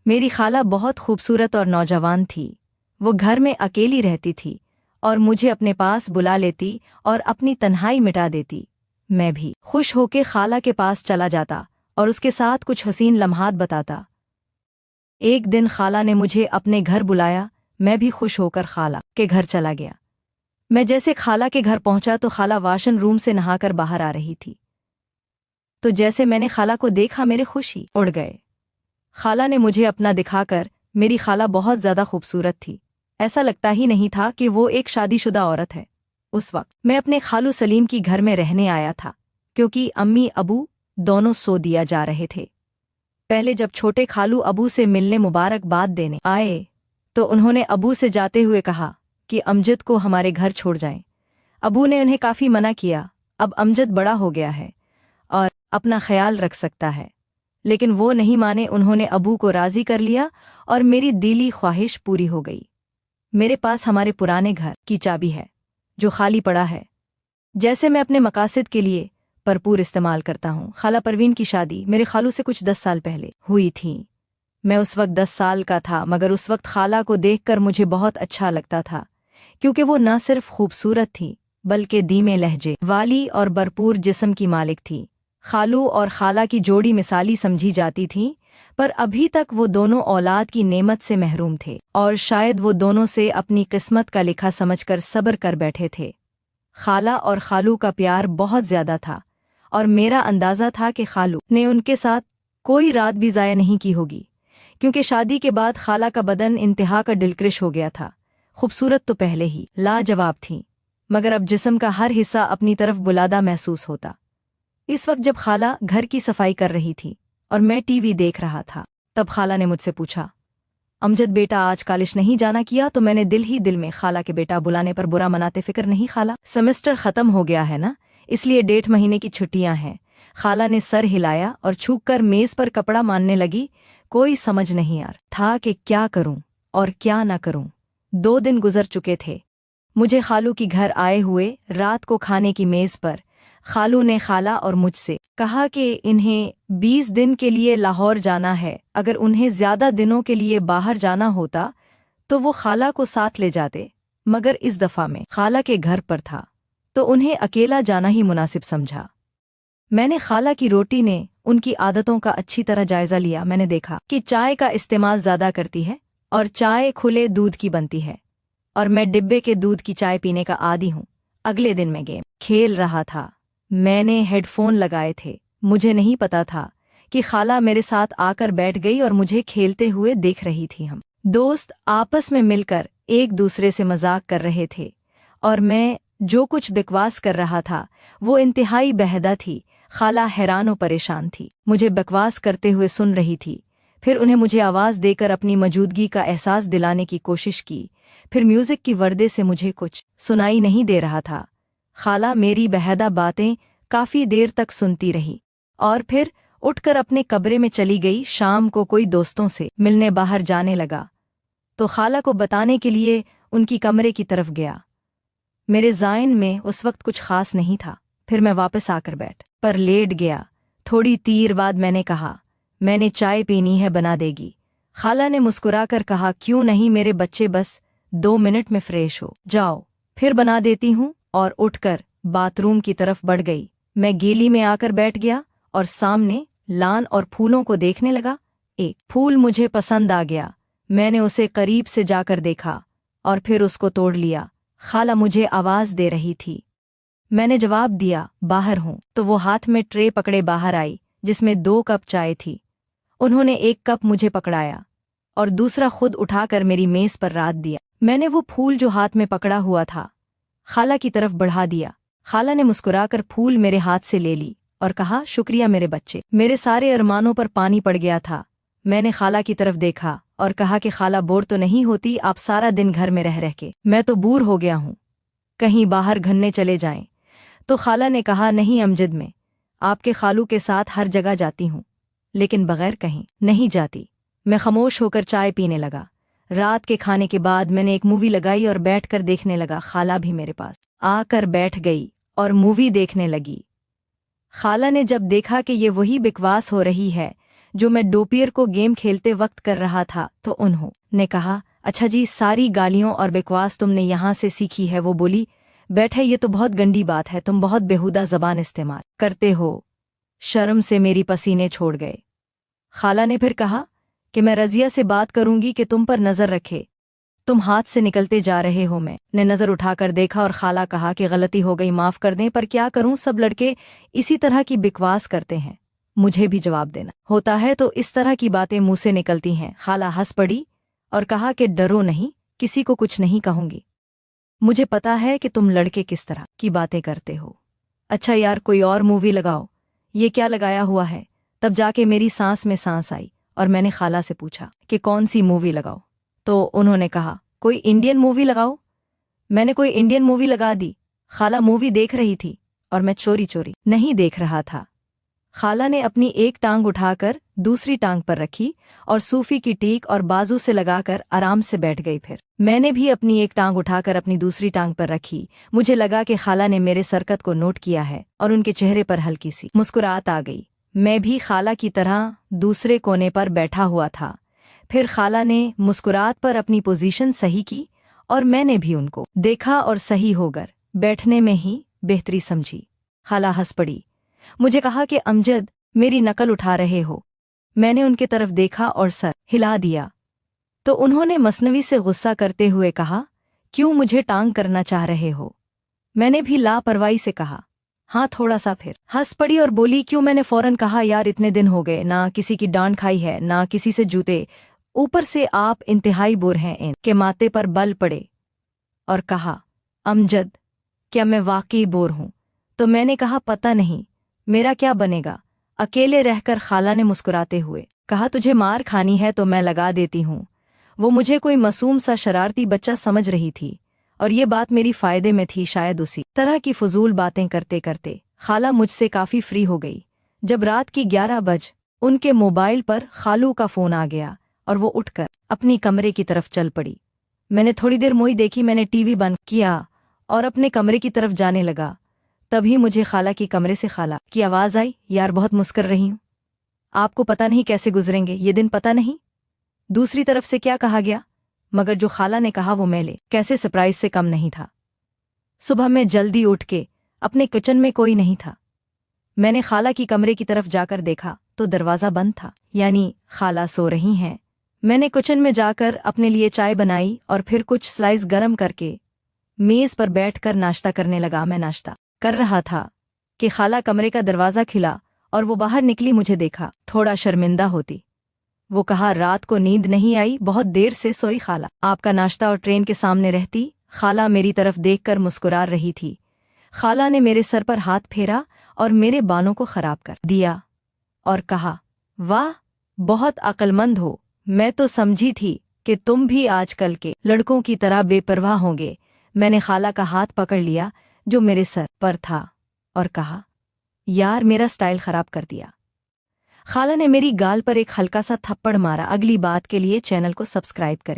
मेरी खाला बहुत खूबसूरत और नौजवान थी। वो घर में अकेली रहती थी और मुझे अपने पास बुला लेती और अपनी तन्हाई मिटा देती। मैं भी खुश होकर खाला के पास चला जाता और उसके साथ कुछ हसीन लम्हात बताता। एक दिन खाला ने मुझे अपने घर बुलाया। मैं भी खुश होकर खाला के घर चला गया। मैं जैसे खाला के घर पहुंचा तो खाला वाशन रूम से नहाकर बाहर आ रही थी। तो जैसे मैंने खाला को देखा मेरे खुशी उड़ गए। खाला ने मुझे अपना दिखाकर, मेरी खाला बहुत ज्यादा खूबसूरत थी। ऐसा लगता ही नहीं था कि वो एक शादीशुदा औरत है। उस वक्त मैं अपने खालू सलीम की घर में रहने आया था, क्योंकि अम्मी अबू दोनों सो दिया जा रहे थे। पहले जब छोटे खालू अबू से मिलने मुबारकबाद देने आए तो उन्होंने अबू से जाते हुए कहा कि अमजद को हमारे घर छोड़ जाएं। अबू ने उन्हें काफ़ी मना किया। अब अमजद बड़ा हो गया है और अपना ख्याल रख सकता है, लेकिन वो नहीं माने। उन्होंने अबू को राज़ी कर लिया और मेरी दिली ख्वाहिश पूरी हो गई। मेरे पास हमारे पुराने घर की चाबी है जो खाली पड़ा है, जैसे मैं अपने मकासद के लिए भरपूर इस्तेमाल करता हूँ। खाला परवीन की शादी मेरे खालू से कुछ 10 साल पहले हुई थी। मैं उस वक्त 10 साल का था, मगर उस वक्त खाला को देखकर मुझे बहुत अच्छा लगता था, क्योंकि वो न सिर्फ खूबसूरत थी बल्कि धीमे लहजे वाली और भरपूर जिस्म की मालिक थी। खालू और खाला की जोड़ी मिसाली समझी जाती थी, पर अभी तक वो दोनों औलाद की नेमत से महरूम थे और शायद वो दोनों से अपनी किस्मत का लिखा समझकर सब्र कर बैठे थे। खाला और खालू का प्यार बहुत ज्यादा था और मेरा अंदाज़ा था कि खालू ने उनके साथ कोई रात भी ज़ाया नहीं की होगी, क्योंकि शादी के बाद खाला का बदन इंतहा का दिलक्रिश हो गया था। खूबसूरत तो पहले ही लाजवाब थी, मगर अब जिस्म का हर हिस्सा अपनी तरफ बुलादा महसूस होता। इस वक्त जब खाला घर की सफाई कर रही थी और मैं टीवी देख रहा था, तब खाला ने मुझसे पूछा, अमजद बेटा आज कॉलेज नहीं जाना किया? तो मैंने दिल ही दिल में खाला के बेटा बुलाने पर बुरा मनाते, फिक्र नहीं खाला, सेमेस्टर ख़त्म हो गया है ना, इसलिए 1.5 महीने की छुट्टियां हैं। खाला ने सर हिलाया और छूकर मेज पर कपड़ा मारने लगी। कोई समझ नहीं आ रहा था कि क्या करूं और क्या न करूं। 2 दिन गुजर चुके थे मुझे खालू की घर आए हुए। रात को खाने की मेज पर खालू ने खाला और मुझसे कहा कि इन्हें 20 दिन के लिए लाहौर जाना है। अगर उन्हें ज्यादा दिनों के लिए बाहर जाना होता तो वो खाला को साथ ले जाते, मगर इस दफा में खाला के घर पर था तो उन्हें अकेला जाना ही मुनासिब समझा। मैंने खाला की रोटी ने उनकी आदतों का अच्छी तरह जायजा लिया। मैंने देखा कि चाय का इस्तेमाल ज्यादा करती है और चाय खुले दूध की बनती है, और मैं डिब्बे के दूध की चाय पीने का आदी हूँ। अगले दिन मैं गेम खेल रहा था। मैंने हेडफोन लगाए थे। मुझे नहीं पता था कि खाला मेरे साथ आकर बैठ गई और मुझे खेलते हुए देख रही थी। हम दोस्त आपस में मिलकर एक दूसरे से मजाक कर रहे थे और मैं जो कुछ बकवास कर रहा था वो इंतहाई बेहदा थी। खाला हैरान और परेशान थी, मुझे बकवास करते हुए सुन रही थी। फिर उन्हें मुझे आवाज़ देकर अपनी मौजूदगी का एहसास दिलाने की कोशिश की। फिर म्यूजिक की वर्दे से मुझे कुछ सुनाई नहीं दे रहा था। खाला मेरी बेहदा बातें काफ़ी देर तक सुनती रही और फिर उठकर अपने कमरे में चली गई। शाम को कोई दोस्तों से मिलने बाहर जाने लगा तो खाला को बताने के लिए उनकी कमरे की तरफ गया। मेरे ज़ाइन में उस वक्त कुछ खास नहीं था। फिर मैं वापस आकर बैठ पर लेट गया। थोड़ी देर बाद मैंने कहा, मैंने चाय पीनी है, बना देगी? खाला ने मुस्कुराकर कहा, क्यों नहीं मेरे बच्चे, बस 2 मिनट में फ्रेश हो जाओ, फिर बना देती हूँ। और उठकर बाथरूम की तरफ बढ़ गई। मैं गैलरी में आकर बैठ गया और सामने लान और फूलों को देखने लगा। एक फूल मुझे पसंद आ गया। मैंने उसे करीब से जाकर देखा और फिर उसको तोड़ लिया। खाला मुझे आवाज़ दे रही थी। मैंने जवाब दिया, बाहर हूँ। तो वो हाथ में ट्रे पकड़े बाहर आई जिसमें 2 कप चाय थी। उन्होंने 1 कप मुझे पकड़ाया और दूसरा खुद उठाकर मेरी मेज पर रख दिया। मैंने वो फूल जो हाथ में पकड़ा हुआ था खाला की तरफ बढ़ा दिया। खाला ने मुस्कुराकर फूल मेरे हाथ से ले ली और कहा, शुक्रिया मेरे बच्चे। मेरे सारे अरमानों पर पानी पड़ गया था। मैंने खाला की तरफ देखा और कहा कि खाला, बोर तो नहीं होती आप सारा दिन घर में रह के? मैं तो बूर हो गया हूँ, कहीं बाहर घूमने चले जाएं। तो खाला ने कहा, नहीं अमजद, मैं आपके खालू के साथ हर जगह जाती हूँ, लेकिन बगैर कहीं नहीं जाती। मैं खामोश होकर चाय पीने लगा। रात के खाने के बाद मैंने एक मूवी लगाई और बैठकर देखने लगा। खाला भी मेरे पास आकर बैठ गई और मूवी देखने लगी। खाला ने जब देखा कि ये वही बकवास हो रही है जो मैं दोपहर को गेम खेलते वक्त कर रहा था। तो उन्होंने कहा, अच्छा जी, सारी गालियों और बकवास तुमने यहाँ से सीखी है? वो बोली, बैठे, ये तो बहुत गंदी बात है, तुम बहुत बेहुदा जबान इस्तेमाल करते हो। शर्म से मेरी पसीने छोड़ गए। खाला ने फिर कहा कि मैं रजिया से बात करूंगी कि तुम पर नजर रखे, तुम हाथ से निकलते जा रहे हो। मैंने नजर उठाकर देखा और खाला कहा कि गलती हो गई, माफ कर दें, पर क्या करूं, सब लड़के इसी तरह की बकवास करते हैं, मुझे भी जवाब देना होता है तो इस तरह की बातें मुंह से निकलती हैं। खाला हंस पड़ी और कहा कि डरो नहीं, किसी को कुछ नहीं कहूंगी, मुझे पता है कि तुम लड़के किस तरह की बातें करते हो। अच्छा यार, कोई और मूवी लगाओ, ये क्या लगाया हुआ है? तब जाके मेरी सांस में सांस आई और मैंने खाला से पूछा कि कौन सी मूवी लगाओ? तो उन्होंने कहा, कोई इंडियन मूवी लगाओ। मैंने कोई इंडियन मूवी लगा दी। खाला मूवी देख रही थी और मैं चोरी चोरी नहीं देख रहा था। खाला ने अपनी एक टांग उठाकर दूसरी टांग पर रखी और सूफी की टीक और बाजू से लगाकर आराम से बैठ गई। फिर मैंने भी अपनी एक टांग उठाकर अपनी दूसरी टांग पर रखी। मुझे लगा कि खाला ने मेरे सरकत को नोट किया है और उनके चेहरे पर हल्की सी मुस्कुराहट आ गई। मैं भी खाला की तरह दूसरे कोने पर बैठा हुआ था। फिर खाला ने मुस्कुराहट पर अपनी पोजीशन सही की और मैंने भी उनको देखा और सही होकर बैठने में ही बेहतरी समझी। खाला हंस पड़ी, मुझे कहा कि अमजद, मेरी नकल उठा रहे हो? मैंने उनके तरफ देखा और सर हिला दिया। तो उन्होंने मसनवी से गुस्सा करते हुए कहा, क्यों मुझे टांग करना चाह रहे हो? मैंने भी लापरवाही से कहा, हाँ थोड़ा सा। फिर हंस पड़ी और बोली, क्यों? मैंने फौरन कहा, यार इतने दिन हो गए, ना किसी की डांट खाई है, ना किसी से जूते, ऊपर से आप इंतहाई बोर हैं। इनके माथे पर बल पड़े और कहा, अमजद, क्या मैं वाकई बोर हूं? तो मैंने कहा, पता नहीं मेरा क्या बनेगा अकेले रहकर। खाला ने मुस्कुराते हुए कहा, तुझे मार खानी है तो मैं लगा देती हूं। वो मुझे कोई मासूम सा शरारती बच्चा समझ रही थी और ये बात मेरी फायदे में थी। शायद उसी तरह की फजूल बातें करते करते खाला मुझसे काफी फ्री हो गई। जब रात की 11 बज उनके मोबाइल पर खालू का फोन आ गया और वो उठकर अपनी कमरे की तरफ चल पड़ी। मैंने थोड़ी देर मोई देखी, मैंने टीवी बंद किया और अपने कमरे की तरफ जाने लगा। तभी मुझे खाला की कमरे से खाला की आवाज आई, यार बहुत मुस्कुरा रही हूं, आपको पता नहीं कैसे गुजरेंगे ये दिन, पता नहीं। दूसरी तरफ से क्या कहा गया, मगर जो खाला ने कहा वो मेले कैसे सरप्राइज से कम नहीं था। सुबह मैं जल्दी उठ के अपने किचन में कोई नहीं था। मैंने खाला की कमरे की तरफ जाकर देखा तो दरवाज़ा बंद था, यानी खाला सो रही हैं। मैंने किचन में जाकर अपने लिए चाय बनाई और फिर कुछ स्लाइस गरम करके मेज़ पर बैठकर नाश्ता करने लगा। मैं नाश्ता कर रहा था कि खाला कमरे का दरवाज़ा खिला और वो बाहर निकली। मुझे देखा थोड़ा शर्मिंदा होती। वो कहा, रात को नींद नहीं आई, बहुत देर से सोई खाला, आपका नाश्ता और ट्रेन के सामने रहती। खाला मेरी तरफ देखकर मुस्कुरा रही थी। खाला ने मेरे सर पर हाथ फेरा और मेरे बालों को खराब कर दिया और कहा, वाह बहुत अक्लमंद हो, मैं तो समझी थी कि तुम भी आजकल के लड़कों की तरह बेपरवाह होंगे। मैंने खाला का हाथ पकड़ लिया जो मेरे सर पर था और कहा, यार मेरा स्टाइल खराब कर दिया। खाला ने मेरी गाल पर एक हल्का सा थप्पड़ मारा। अगली बात के लिए चैनल को सब्सक्राइब करें।